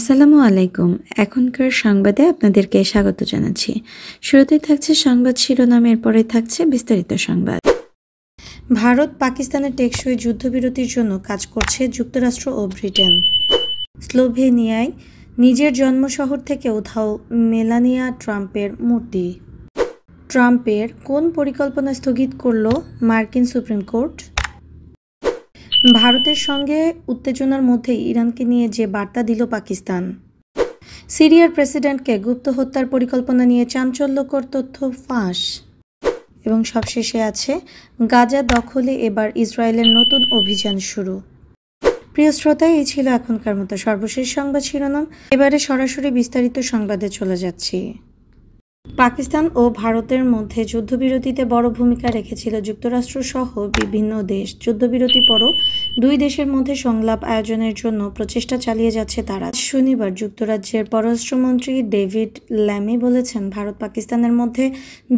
আসসালামু আলাইকুম। এখনকার সংবাদে আপনাদেরকে স্বাগত জানাচ্ছি। শুরুতে থাকছে সংবাদ শিরোনাম, এরপরে থাকছে বিস্তারিত সংবাদ। ভারত পাকিস্তানের টেকসই যুদ্ধবিরতির জন্য কাজ করছে যুক্তরাষ্ট্র ও ব্রিটেন। স্লোভেনিয়ায় নিজের জন্ম শহর থেকে উধাও মেলানিয়া ট্রাম্পের মূর্তি। ট্রাম্পের কোন পরিকল্পনা স্থগিত করল মার্কিন সুপ্রিম কোর্ট? ভারতের সঙ্গে উত্তেজনার মধ্যে ইরানকে নিয়ে যে বার্তা দিল পাকিস্তান। সিরিয়ার প্রেসিডেন্টকে গুপ্ত হত্যার পরিকল্পনা নিয়ে চাঞ্চল্যকর তথ্য ফাঁস। এবং সবশেষে আছে গাজা দখলে এবার ইসরায়েলের নতুন অভিযান শুরু। প্রিয় শ্রোতা, এই ছিল এখনকার মতো সর্বশেষ সংবাদ শিরোনাম। এবারে সরাসরি বিস্তারিত সংবাদে চলে যাচ্ছি। পাকিস্তান ও ভারতের মধ্যে যুদ্ধবিরতিতে বড় ভূমিকা রেখেছিল যুক্তরাষ্ট্র সহ বিভিন্ন দেশ। যুদ্ধবিরতি পরও দুই দেশের মধ্যে সংলাপ আয়োজনের জন্য প্রচেষ্টা চালিয়ে যাচ্ছে তারা। শনিবার যুক্তরাজ্যের পররাষ্ট্রমন্ত্রী ডেভিড ল্যামি বলেছেন, ভারত পাকিস্তানের মধ্যে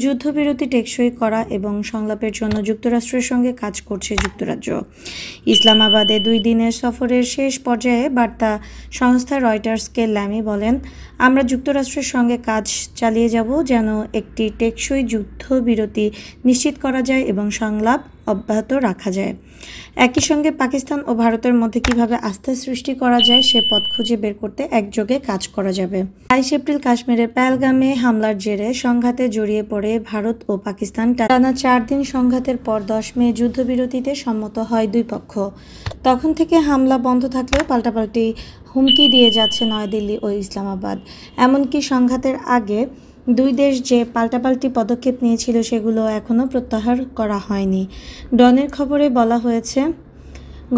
যুদ্ধবিরতি টেকসই করা এবং সংলাপের জন্য যুক্তরাষ্ট্রের সঙ্গে কাজ করছে যুক্তরাজ্য। ইসলামাবাদে 2 দিনের সফরের শেষ পর্যায়ে বার্তা সংস্থা রয়টার্সকে ল্যামি বলেন, আমরা যুক্তরাষ্ট্রের সঙ্গে কাজ চালিয়ে যাব যেন একটি টেকসই যুদ্ধবিরতি নিশ্চিত করা যায় এবং সংলাপ অব্যাহত রাখা যায়। একই সঙ্গে পাকিস্তান ও ভারতের মধ্যে কিভাবে আস্থা সৃষ্টি করা যায় সে পথ খুঁজে বের করতে একযোগে কাজ করা যাবে। 22 এপ্রিল কাশ্মীরের পেহেলগামে হামলার জেরে সংঘাতে জড়িয়ে পড়ে ভারত ও পাকিস্তান। টানা 4 দিন সংঘাতের পর 10 মে যুদ্ধবিরতিতে সম্মত হয় দুই পক্ষ। তখন থেকে হামলা বন্ধ থাকলেও পাল্টাপাল্টি হুমকি দিয়ে যাচ্ছে নয়াদিল্লি ও ইসলামাবাদ। এমনকি সংঘাতের আগে দুই দেশ যে পাল্টাপাল্টি পদক্ষেপ নিয়েছিল সেগুলো এখনও প্রত্যাহার করা হয়নি। ডনের খবরে বলা হয়েছে,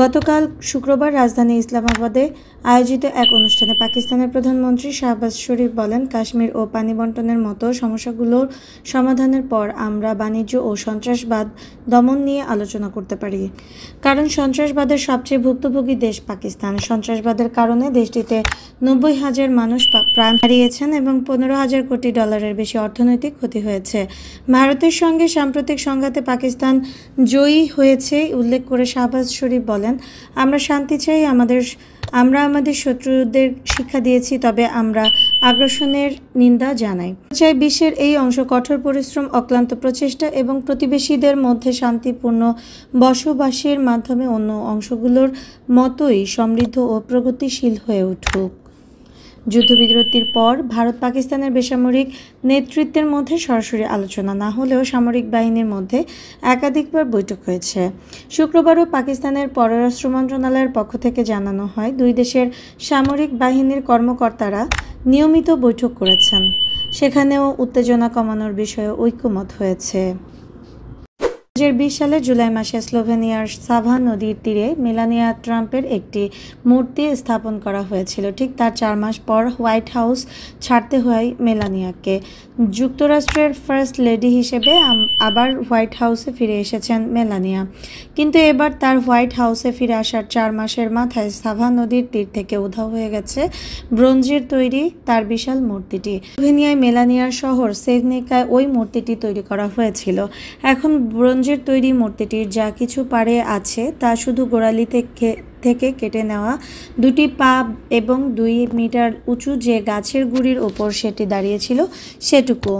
গতকাল শুক্রবার রাজধানী ইসলামাবাদে আয়োজিত এক অনুষ্ঠানে পাকিস্তানের প্রধানমন্ত্রী শাহবাজ শরীফ বলেন, কাশ্মীর ও পানি বণ্টনের মতো সমস্যাগুলোর সমাধানের পর আমরা বাণিজ্য ও সন্ত্রাসবাদ দমন নিয়ে আলোচনা করতে পারি। কারণ সন্ত্রাসবাদের সবচেয়ে ভুক্তভোগী দেশ পাকিস্তান। সন্ত্রাসবাদের কারণে দেশটিতে 90,000 মানুষ প্রাণ হারিয়েছেন এবং $15,000 কোটি বেশি অর্থনৈতিক ক্ষতি হয়েছে। ভারতের সঙ্গে সাম্প্রতিক সংঘাতে পাকিস্তান জয়ী হয়েছে উল্লেখ করে শাহবাজ শরীফ বলেন, আমরা শান্তি চাই, আমরা আমাদের শত্রুদের শিক্ষা দিয়েছি, তবে আমরা আগ্রাসনের নিন্দা জানাই। চাই বিশ্বের এই অংশ কঠোর পরিশ্রম, অক্লান্ত প্রচেষ্টা এবং প্রতিবেশীদের মধ্যে শান্তিপূর্ণ বসবাসের মাধ্যমে অন্য অংশগুলোর মতোই সমৃদ্ধ ও প্রগতিশীল হয়ে উঠুক। যুদ্ধবিরতির পর ভারত পাকিস্তানের বেসামরিক নেতৃত্বের মধ্যে সরাসরি আলোচনা না হলেও সামরিক বাহিনীর মধ্যে একাধিকবার বৈঠক হয়েছে। শুক্রবারও পাকিস্তানের পররাষ্ট্র মন্ত্রণালয়ের পক্ষ থেকে জানানো হয়, দুই দেশের সামরিক বাহিনীর কর্মকর্তারা নিয়মিত বৈঠক করেছেন। সেখানেও উত্তেজনা কমানোর বিষয়ে ঐকমত্য হয়েছে। 2020 সালের জুলাই মাসে স্লোভেনিয়ার সাভা নদীর তীরে মেলানিয়া ট্রাম্পের একটি মূর্তি স্থাপন করা হয়েছিল। ঠিক তার 4 মাস পর হোয়াইট হাউস ছাড়তে হয় মেলানিয়াকে। যুক্তরাষ্ট্রের ফার্স্ট লেডি হিসেবে আবার হোয়াইট হাউসে ফিরে এসেছেন মেলানিয়া। কিন্তু এবার তার হোয়াইট হাউসে ফিরে আসার 4 মাসের মাথায় সাভা নদীর তীর থেকে উধাও হয়ে গেছে ব্রোঞ্জের তৈরি তার বিশাল মূর্তিটি। স্লোভেনিয়ায় মেলানিয়ার শহর সেভনিকায় ওই মূর্তিটি তৈরি করা হয়েছিল। এখন ব্রোঞ্জের তৈরি মূর্তিটির যা কিছু পারে আছে তা শুধু গোড়ালি থেকে কেটে নেওয়া 2টি পা এবং 2 মিটার উঁচু যে গাছের গুঁড়ির ওপর সেটি দাঁড়িয়েছিল সেটুকু।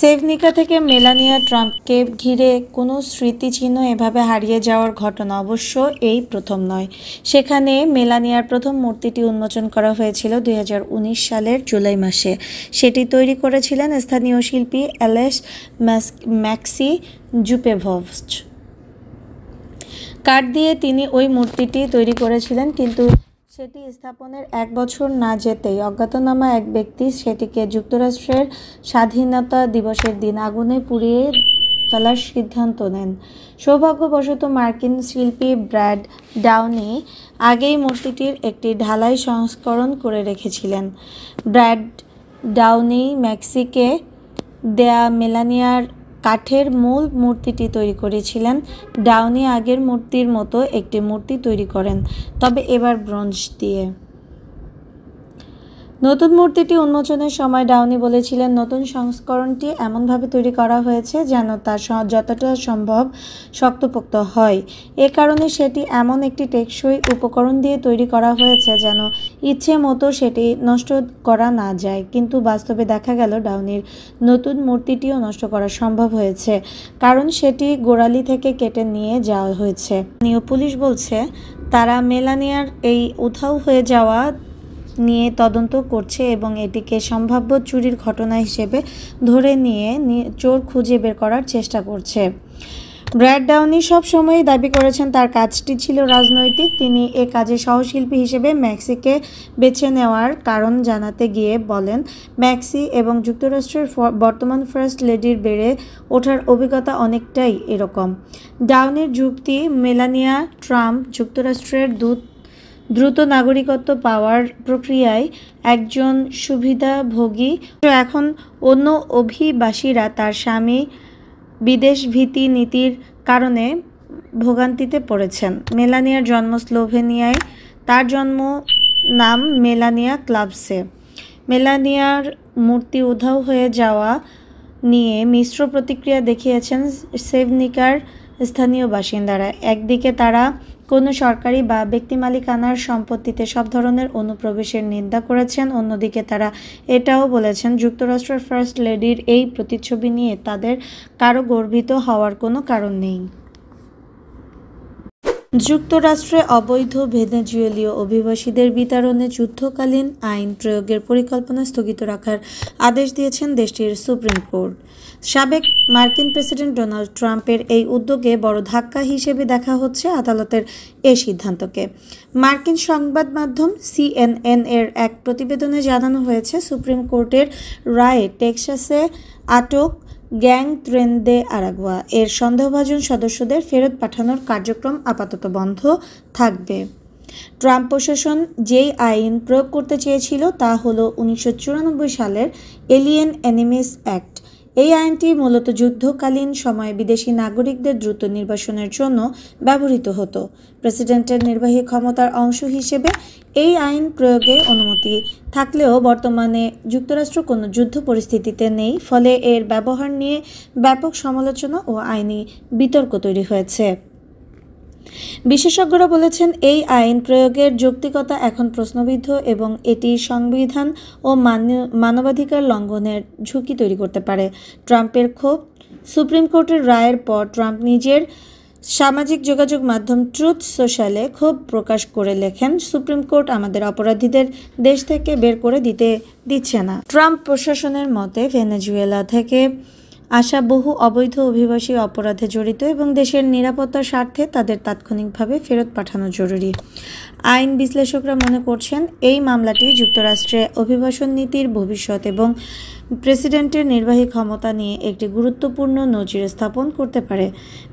সেভনিকা থেকে মেলানিয়া ট্রাম্পকে ঘিরে কোনো স্মৃতিচিহ্ন এভাবে হারিয়ে যাওয়ার ঘটনা অবশ্য এই প্রথম নয়। সেখানে মেলানিয়ার প্রথম মূর্তিটি উন্মোচন করা হয়েছিল 2019 সালের জুলাই মাসে। সেটি তৈরি করেছিলেন স্থানীয় শিল্পী অ্যালেস ম্যাক্সি জুপেভস্চ। কাঠ দিয়ে তিনি ওই মূর্তিটি তৈরি করেছিলেন, কিন্তু সেটি স্থাপনের 1 বছর না যেতেই অজ্ঞাতনামা এক ব্যক্তি সেটিকে যুক্তরাষ্ট্রের স্বাধীনতা দিবসের দিন আগুনে পুড়িয়ে ফেলার সিদ্ধান্ত নেন। সৌভাগ্যবশত মার্কিন শিল্পী ব্র্যাড ডাউনি আগেই মূর্তিটির একটি ঢালাই সংস্করণ করে রেখেছিলেন। ব্র্যাড ডাউনি ম্যাক্সিকে দেয়া মেলানিয়ার কাঠের মূল মূর্তিটি তৈরি করেছিলেন। ডাউনি আগের মূর্তির মতো একটি মূর্তি তৈরি করেন, তবে এবার ব্রোঞ্জ দিয়ে। নতুন মূর্তিটি উন্মোচনের সময় ডাউনি বলেছিলেন, নতুন সংস্করণটি এমনভাবে তৈরি করা হয়েছে যেন তা যতটা সম্ভব শক্তপোক্ত হয়। এ কারণে সেটি এমন একটি টেকসই উপকরণ দিয়ে তৈরি করা হয়েছে যেন ইচ্ছে মতো সেটি নষ্ট করা না যায়। কিন্তু বাস্তবে দেখা গেল ডাউনির নতুন মূর্তিটিও নষ্ট করা সম্ভব হয়েছে, কারণ সেটি গোড়ালি থেকে কেটে নিয়ে যাওয়া হয়েছে। পুলিশ বলছে তারা মেলানিয়ার এই উধাও হয়ে যাওয়া নিয়ে তদন্ত করছে এবং এটিকে সম্ভাব্য চুরির ঘটনা হিসেবে ধরে নিয়ে চোর খুঁজে বের করার চেষ্টা করছে। ব্র্যাড ডাউনি সবসময়ই দাবি করেছেন তার কাজটি ছিল রাজনৈতিক। তিনি এ কাজে সহশিল্পী হিসেবে ম্যাক্সিকে বেছে নেওয়ার কারণ জানাতে গিয়ে বলেন, ম্যাক্সি এবং যুক্তরাষ্ট্রের বর্তমান ফার্স্ট লেডির বেড়ে ওঠার অভিজ্ঞতা অনেকটাই এরকম। ডাউনির যুক্তি, মেলানিয়া ট্রাম্প যুক্তরাষ্ট্রের দ্রুত নাগরিকত্ব পাওয়ার প্রক্রিয়ায় একজন সুবিধাভোগী। এখন অন্য অভিবাসীরা তার স্বামী বিদেশভীতি নীতির কারণে ভোগান্তিতে পড়েছেন। মেলানিয়ার জন্ম স্লোভেনিয়ায়, তার জন্ম নাম মেলানিয়া ক্লাবসে। মেলানিয়ার মূর্তি উধাও হয়ে যাওয়া নিয়ে মিশ্র প্রতিক্রিয়া দেখিয়েছেন সেভনিকার স্থানীয় বাসিন্দারা। একদিকে তারা কোনো সরকারি বা ব্যক্তিমালিকানার সম্পত্তিতে সব ধরনের অনুপ্রবেশের নিন্দা করেছেন, অন্যদিকে তারা এটাও বলেছেন যুক্তরাষ্ট্রের ফার্স্ট লেডির এই প্রতিচ্ছবি নিয়ে তাদের কারো গর্বিত হওয়ার কোনো কারণ নেই। যুক্তরাষ্ট্রে অবৈধ ভেনেজুয়েলীয় অভিবাসীদের বিতাড়নে যুদ্ধকালীন আইন প্রয়োগের পরিকল্পনা স্থগিত রাখার আদেশ দিয়েছেন দেশটির সুপ্রিম কোর্ট। সাবেক মার্কিন প্রেসিডেন্ট ডোনাল্ড ট্রাম্পের এই উদ্যোগে বড় ধাক্কা হিসেবে দেখা হচ্ছে আদালতের এই সিদ্ধান্তকে। মার্কিন সংবাদ মাধ্যম CNN এর এক প্রতিবেদনে জানানো হয়েছে, সুপ্রিম কোর্টের রায়ে টেক্সাসে আটক গ্যাং ট্রেন দে আরাগুয়া এর সন্দেহভাজন সদস্যদের ফেরত পাঠানোর কার্যক্রম আপাতত বন্ধ থাকবে। ট্রাম্প প্রশাসন যেই আইন প্রয়োগ করতে চেয়েছিল তা হলো 1994 সালের এলিয়েন এনিমিস অ্যাক্ট। এই আইনটি মূলত যুদ্ধকালীন সময়ে বিদেশি নাগরিকদের দ্রুত নির্বাসনের জন্য ব্যবহৃত হতো। প্রেসিডেন্টের নির্বাহী ক্ষমতার অংশ হিসেবে এই আইন প্রয়োগে অনুমতি থাকলেও বর্তমানে যুক্তরাষ্ট্র কোনো যুদ্ধ পরিস্থিতিতে নেই, ফলে এর ব্যবহার নিয়ে ব্যাপক সমালোচনা ও আইনি বিতর্ক তৈরি হয়েছে। বিশেষজ্ঞরা বলেছেন এই আইন প্রয়োগের যৌক্তিকতা এখন প্রশ্নবিদ্ধ এবং এটি সংবিধান ও মানবাধিকার লঙ্ঘনের ঝুঁকি তৈরি করতে পারে। ট্রাম্পের ক্ষোভ, সুপ্রিম কোর্টের রায়ের পর ট্রাম্প নিজের সামাজিক যোগাযোগ মাধ্যম ট্রুথ সোশ্যালে ক্ষোভ প্রকাশ করে লেখেন, সুপ্রিম কোর্ট আমাদের অপরাধীদের দেশ থেকে বের করে দিচ্ছে না। ট্রাম্প প্রশাসনের মতে ভেনেজুয়েলা থেকে আসা বহু অবৈধ অভিবাসী অপরাধে জড়িত এবং দেশের নিরাপত্তার স্বার্থে তাদের তাৎক্ষণিকভাবে ফেরত পাঠানো জরুরি। আইন বিশ্লেষকরা মনে করছেন এই মামলাটি যুক্তরাষ্ট্রে অভিবাসন নীতির ভবিষ্যৎ এবং প্রেসিডেন্টের নির্বাহী ক্ষমতা নিয়ে একটি গুরুত্বপূর্ণ নজির স্থাপন করতে পারে।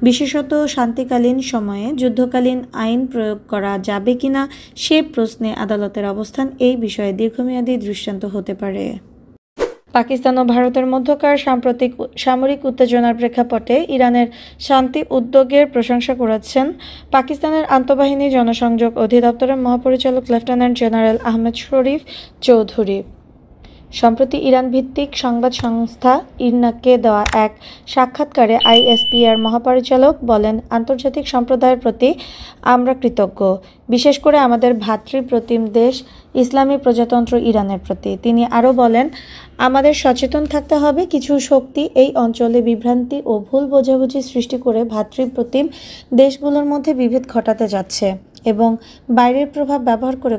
বিশেষত শান্তিকালীন সময়ে যুদ্ধকালীন আইন প্রয়োগ করা যাবে কিনা সে প্রশ্নে আদালতের অবস্থান এই বিষয়ে দীর্ঘমেয়াদী দৃষ্টান্ত হতে পারে। পাকিস্তান ও ভারতের মধ্যকার সাম্প্রতিক সামরিক উত্তেজনার প্রেক্ষাপটে ইরানের শান্তি উদ্যোগের প্রশংসা করেছেন পাকিস্তানের আন্তঃবাহিনী জনসংযোগ অধিদপ্তরের মহাপরিচালক লেফটেন্যান্ট জেনারেল আহমেদ শরীফ চৌধুরী। সম্প্রতি ইরান ভিত্তিক সংবাদ সংস্থা ইরনাকে দেওয়া এক সাক্ষাৎকারে ISPR মহাপরিচালক বলেন, আন্তর্জাতিক সম্প্রদায়ের প্রতি আমরা কৃতজ্ঞ, বিশেষ করে আমাদের ভ্রাতৃপ্রতিম দেশ ইসলামী প্রজাতন্ত্র ইরানের প্রতি। তিনি আরও বলেন, আমাদের সচেতন থাকতে হবে, কিছু শক্তি এই অঞ্চলে বিভ্রান্তি ও ভুল বোঝাবুঝি সৃষ্টি করে ভ্রাতৃপ্রতিম দেশগুলোর মধ্যে বিভেদ ঘটাতে যাচ্ছে এবং বাইরের প্রভাব ব্যবহার করে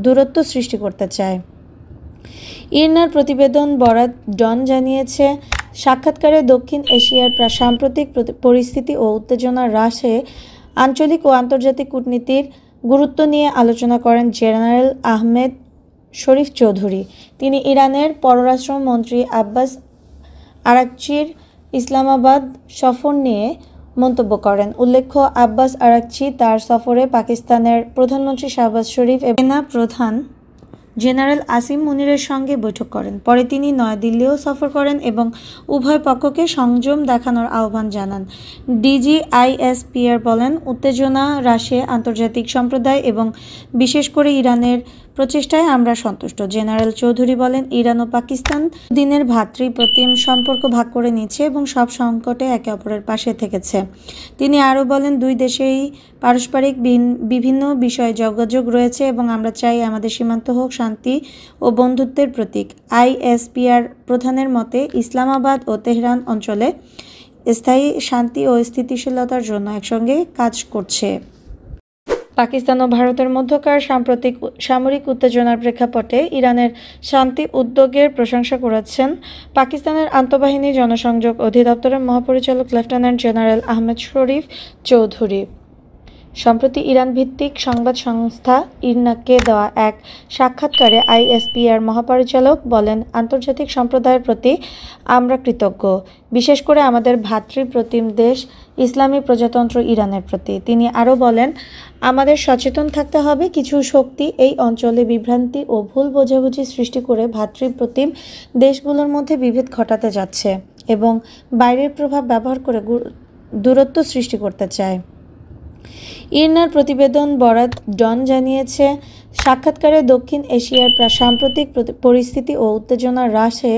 দূরত্ব সৃষ্টি করতে চায়। ইরনার প্রতিবেদন বরাত ডন জানিয়েছে, সাক্ষাৎকারে দক্ষিণ এশিয়ার সাম্প্রতিক পরিস্থিতি ও উত্তেজনা হ্রাসে আঞ্চলিক ও আন্তর্জাতিক কূটনীতির গুরুত্ব নিয়ে আলোচনা করেন জেনারেল আহমেদ শরীফ চৌধুরী। তিনি ইরানের পররাষ্ট্রমন্ত্রী আব্বাস আরাকচির ইসলামাবাদ সফর নিয়ে মন্তব্য করেন। উল্লেখ্য, আব্বাস আরাকচি তার সফরে পাকিস্তানের প্রধানমন্ত্রী শাহবাজ শরীফ এবং সেনা প্রধান জেনারেল আসিম মুনিরের সঙ্গে বৈঠক করেন। পরে তিনি নয়াদিল্লিও সফর করেন এবং উভয় পক্ষকে সংযম দেখানোর আহ্বান জানান। DGISPR বলেন, উত্তেজনা হ্রাসে আন্তর্জাতিক সম্প্রদায় এবং বিশেষ করে ইরানের প্রচেষ্টায় আমরা সন্তুষ্ট। জেনারেল চৌধুরী বলেন, ইরান ও পাকিস্তান দিনের ভ্রাতৃপ্রতিম সম্পর্ক ভাগ করে নিচ্ছে এবং সব সংকটে একে অপরের পাশে থেকেছে। তিনি আরও বলেন, দুই দেশেই পারস্পরিক বিভিন্ন বিষয়ে যোগাযোগ রয়েছে এবং আমরা চাই আমাদের সীমান্ত হোক শান্তি ও বন্ধুত্বের প্রতীক। আইএসপিআর প্রধানের মতে, ইসলামাবাদ ও তেহরান অঞ্চলে স্থায়ী শান্তি ও স্থিতিশীলতার জন্য একসঙ্গে কাজ করছে। পাকিস্তান ও ভারতের মধ্যকার সাম্প্রতিক সামরিক উত্তেজনার প্রেক্ষাপটে ইরানের শান্তি উদ্যোগের প্রশংসা করেছেন পাকিস্তানের আন্তঃবাহিনী জনসংযোগ অধিদপ্তরের মহাপরিচালক লেফটেন্যান্ট জেনারেল আহমেদ শরীফ চৌধুরী। সম্প্রতি ইরান ভিত্তিক সংবাদ সংস্থা ইরনাকে দেওয়া এক সাক্ষাৎকারে আইএসপিআর মহাপরিচালক বলেন, আন্তর্জাতিক সম্প্রদায়ের প্রতি আমরা কৃতজ্ঞ, বিশেষ করে আমাদের ভ্রাতৃপ্রতিম দেশ ইসলামী প্রজাতন্ত্র ইরানের প্রতি। তিনি আরও বলেন, আমাদের সচেতন থাকতে হবে, কিছু শক্তি এই অঞ্চলে বিভ্রান্তি ও ভুল বোঝাবুঝি সৃষ্টি করে ভ্রাতৃপ্রতিম দেশগুলোর মধ্যে বিভেদ ঘটাতে যাচ্ছে এবং বাইরের প্রভাব ব্যবহার করে দূরত্ব সৃষ্টি করতে চায়। ইরনার প্রতিবেদন বরাত ডন জানিয়েছে, সাক্ষাৎকারে দক্ষিণ এশিয়ার সাম্প্রতিক পরিস্থিতি ও উত্তেজনা হ্রাসে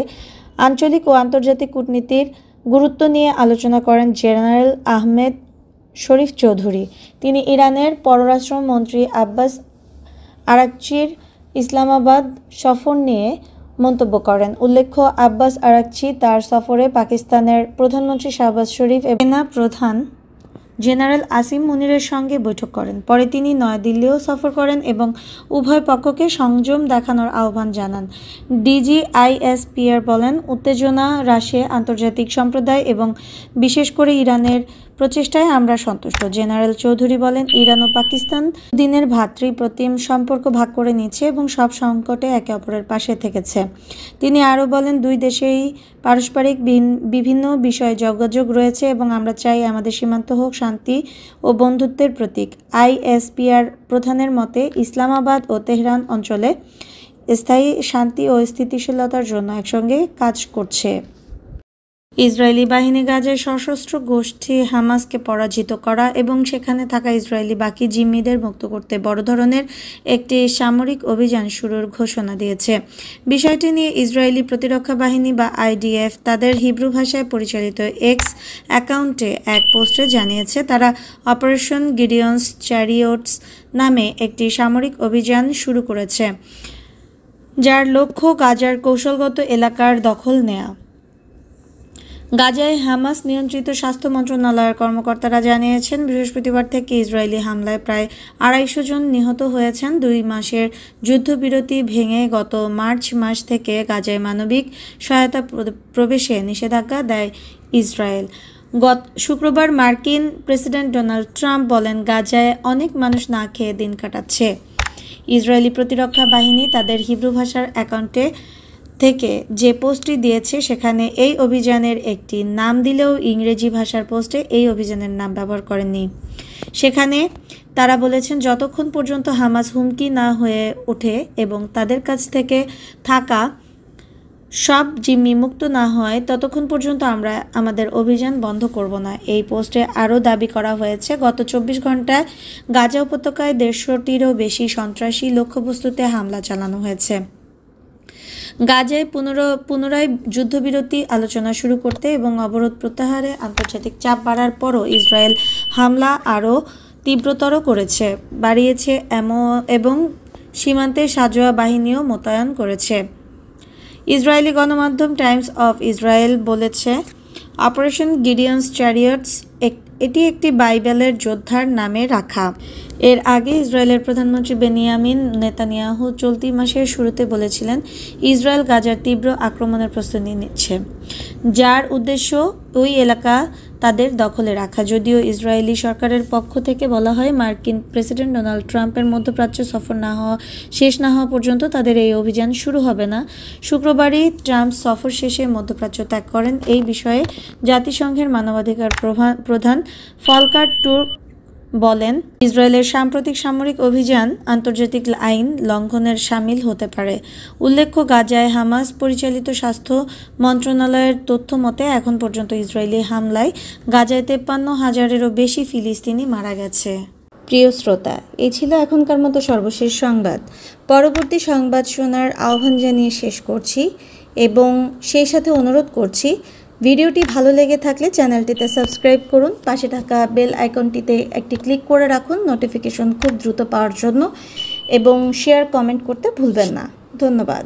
আঞ্চলিক ও আন্তর্জাতিক কূটনীতির গুরুত্ব নিয়ে আলোচনা করেন জেনারেল আহমেদ শরীফ চৌধুরী। তিনি ইরানের পররাষ্ট্রমন্ত্রী আব্বাস আরাকচির ইসলামাবাদ সফর নিয়ে মন্তব্য করেন। উল্লেখ্য, আব্বাস আরাকচি তার সফরে পাকিস্তানের প্রধানমন্ত্রী শাহবাজ শরীফ এবং সেনা প্রধান জেনারেল আসিম মুনিরের সঙ্গে বৈঠক করেন। পরে তিনি নয়াদিল্লিও সফর করেন এবং উভয় পক্ষকে সংযম দেখানোর আহ্বান জানান। ডিজিআইএসপিআর বলেন, উত্তেজনা হ্রাসে আন্তর্জাতিক সম্প্রদায় এবং বিশেষ করে ইরানের প্রচেষ্টায় আমরা সন্তুষ্ট। জেনারেল চৌধুরী বলেন, ইরান ও পাকিস্তান দিনের ভ্রাতৃপ্রতিম সম্পর্ক ভাগ করে নিচ্ছে এবং সব সংকটে একে অপরের পাশে থেকেছে। তিনি আরও বলেন, দুই দেশেই পারস্পরিক বিভিন্ন বিষয়ে যোগাযোগ রয়েছে এবং আমরা চাই আমাদের সীমান্ত হোক শান্তি ও বন্ধুত্বের প্রতীক। আইএসপিআর প্রধানের মতে, ইসলামাবাদ ও তেহরান অঞ্চলে স্থায়ী শান্তি ও স্থিতিশীলতার জন্য একসঙ্গে কাজ করছে। ইসরায়েলি বাহিনী গাজায় সশস্ত্র গোষ্ঠী হামাসকে পরাজিত করা এবং সেখানে থাকা ইসরায়েলি বাকি জিম্মিদের মুক্ত করতে বড় ধরনের একটি সামরিক অভিযান শুরুর ঘোষণা দিয়েছে। বিষয়টি নিয়ে ইসরায়েলি প্রতিরক্ষা বাহিনী বা আইডিএফ তাদের হিব্রু ভাষায় পরিচালিত এক্স অ্যাকাউন্টে এক পোস্টে জানিয়েছে, তারা অপারেশন গিডিয়ন্স চ্যারিয়টস নামে একটি সামরিক অভিযান শুরু করেছে, যার লক্ষ্য গাজার কৌশলগত এলাকার দখল নেওয়া। গাজায় হামাস নিয়ন্ত্রিত স্বাস্থ্য মন্ত্রণালয়ের কর্মকর্তারা জানিয়েছেন, বৃহস্পতিবার থেকে ইসরায়েলি হামলায় প্রায় 250 জন নিহত হয়েছেন। 2 মাসের যুদ্ধবিরতি ভেঙে গত মার্চ মাস থেকে গাজায় মানবিক সহায়তা প্রবেশে নিষেধাজ্ঞা দেয় ইসরায়েল। শুক্রবার মার্কিন প্রেসিডেন্ট ডোনাল্ড ট্রাম্প বলেন, গাজায় অনেক মানুষ না খেয়ে দিন কাটাচ্ছে। ইসরায়েলি প্রতিরক্ষা বাহিনী তাদের হিব্রু ভাষার অ্যাকাউন্টে থেকে যে পোস্টটি দিয়েছে সেখানে এই অভিযানের একটি নাম দিলেও ইংরেজি ভাষার পোস্টে এই অভিযানের নাম ব্যবহার করেননি। সেখানে তারা বলেছেন, যতক্ষণ পর্যন্ত হামাস হুমকি না হয়ে ওঠে এবং তাদের কাছ থেকে থাকা সব জিম্মি মুক্ত না হয়, ততক্ষণ পর্যন্ত আমরা আমাদের অভিযান বন্ধ করব না। এই পোস্টে আরও দাবি করা হয়েছে, গত 24 ঘন্টায় গাজা উপত্যকায় 150টিরও বেশি সন্ত্রাসী লক্ষ্যবস্তুতে হামলা চালানো হয়েছে। গাজায় পুনরায় যুদ্ধবিরতি আলোচনা শুরু করতে এবং অবরোধ প্রত্যাহারে আন্তর্জাতিক চাপ বাড়ার পরও ইসরায়েল হামলা আরও তীব্রতর বাড়িয়েছে এবং সীমান্তে সাঁজোয়া বাহিনীও মোতায়েন করেছে। ইসরায়েলি গণমাধ্যম টাইমস অফ ইসরায়েল বলেছে, অপারেশন গিডিয়ন্স চ্যারিয়টস এটি একটি বাইবেলের যোদ্ধার নামে রাখা। এর আগে ইসরায়েলের প্রধানমন্ত্রী বেনিয়ামিন নেতানিয়াহু চলতি মাসের শুরুতে বলেছিলেন, ইসরায়েল গাজার তীব্র আক্রমণের প্রস্তুতি নিচ্ছে, যার উদ্দেশ্য ওই এলাকা তাদের দখলে রাখা। যদিও ইসরায়েলি সরকারের পক্ষ থেকে বলা হয়, মার্কিন প্রেসিডেন্ট ডোনাল্ড ট্রাম্পের মধ্যপ্রাচ্য সফর শেষ না হওয়া পর্যন্ত তাদের এই অভিযান শুরু হবে না। শুক্রবারই ট্রাম্প সফর শেষে মধ্যপ্রাচ্য ত্যাগ করেন। এই বিষয়ে জাতিসংঘের মানবাধিকার প্রধান ফলকার টুর্ক বলেন, ইসরায়েলের সাম্প্রতিক সামরিক অভিযান আন্তর্জাতিক আইন লঙ্ঘনের শামিল হতে পারে। উল্লেখ্য, গাজায় হামাস পরিচালিত স্বাস্থ্য মন্ত্রণালয়ের তথ্য মতে এখন পর্যন্ত ইসরায়েলি হামলায় গাজায় 53,000-এরও বেশি ফিলিস্তিনি মারা গেছে। প্রিয় শ্রোতা, এই ছিল এখনকার মতো সর্বশেষ সংবাদ। পরবর্তী সংবাদ শোনার আহ্বান জানিয়ে শেষ করছি এবং সেই সাথে অনুরোধ করছি, ভিডিওটি ভালো লেগে থাকলে চ্যানেলটিতে সাবস্ক্রাইব করুন, পাশে থাকা বেল আইকনটিতে একটি ক্লিক করে রাখুন নোটিফিকেশন খুব দ্রুত পাওয়ার জন্য, এবং শেয়ার কমেন্ট করতে ভুলবেন না। ধন্যবাদ।